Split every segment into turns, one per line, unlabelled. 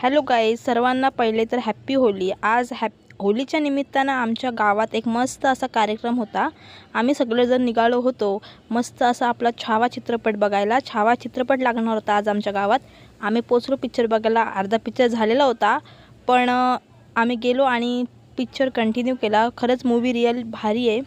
Hello guys, सर्वांना पहिले तर हॅप्पी होली। आज होलीच्या निमित्तानं आमच्या गावात एक मस्त असा कार्यक्रम होता। आम्ही सगळेजण निघालो होतो मस्त असा आपला छावा चित्रपट बघायला। छावा चित्रपट लागणार होता आज आमच्या गावात। आम्ही पोचलो पिक्चर बघायला। अर्धा पिक्चर झालेला होता, पण आम्ही गेलो आणि पिक्चर कंटिन्यू केला। खरंच मूवी रिअल भारी आहे।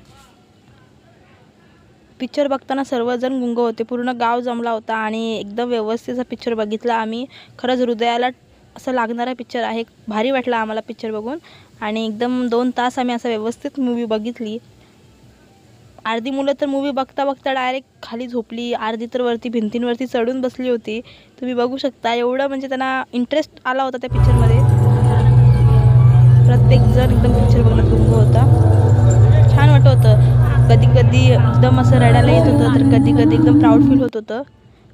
पिक्चर बघताना सर्वजण गुंग होते, पूर्ण गाव जमला होता आणि एकदम व्यवस्थित पिक्चर बघितला आम्ही। खरंच हृदयाला असं लागणारा पिक्चर आहे। भारी वाटला आम्हाला पिक्चर बघून आणि एकदम 2 तास आम्ही असं व्यवस्थित मूवी बघितली। अर्धी मुलं तर मूवी बघता बघता डायरेक्ट खाली झोपली, अर्धी तर वरती भिंतींवरती चढून बसली होती। तुम्ही बघू शकता, एवढं म्हणजे त्यांना इंटरेस्ट आला होता त्या पिक्चरमध्ये। प्रत्येक जण एकदम पिक्चर बघण्यात गुंग होता। छान वाटत होतं। कधी कधी एकदम असं रडायला येत होतं, तर कधी कधी एकदम प्राऊड फील होत होतं।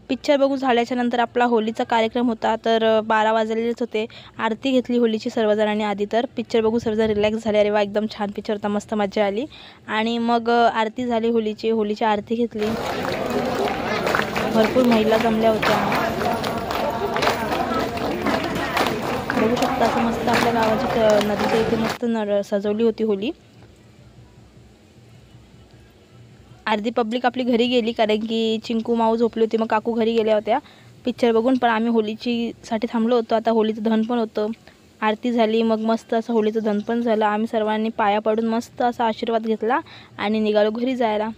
पिक्चर बघून झाल्याच्या नंतर आपला होलीचा कार्यक्रम होता, तर 12 वाजलेलेच होते। आरती घेतली होलीची सर्वजणांनी आधी। तर पिक्चर बघून सर्वजण रिलॅक्स झाले। अरे वा, एकदम छान पिक्चर होता, मस्त मजा आली। आणि मग आरती झाली होलीची आरती घेतली। भरपूर महिला जमल्या होत्या। बघू शकता असं मस्त आपल्या गावाची नदीच्या इथे मस्त सजवली होती होली। अर्धी पब्लिक आपली घरी गेली, कारण की चिंकू माऊ झोपली होती, मग काकू घरी गेल्या होत्या पिक्चर बघून। पण आम्ही होलीसाठी थांबलो होतो। आता होलीचं दहन पण होतं, आरती झाली, मग मस्त असं होलीचं दहन पण झालं। आम्ही सर्वांनी पाया पडून मस्त असा आशीर्वाद घेतला आणि निघालो घरी जायला।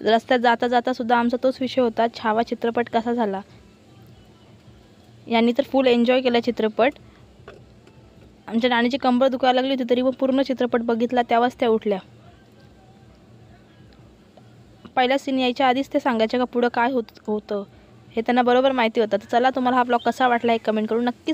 रस्त्यात जाता जाता सुद्धा आमचा तोच विषय होता, छावा चित्रपट कसा झाला। यांनी तर फुल एन्जॉय केला चित्रपट। आमच्या नानीची कंबर दुखायला लागली होती, तरी मग पूर्ण चित्रपट बघितला, तेव्हाच त्या उठल्या। पहिला सीन यायच्या आधीच ते सांगायचे का पुढं काय होतं हे त्यांना बरोबर माहिती होतं। तर चला, तुम्हाला हा ब्लॉग कसा वाटला हे कमेंट करून नक्की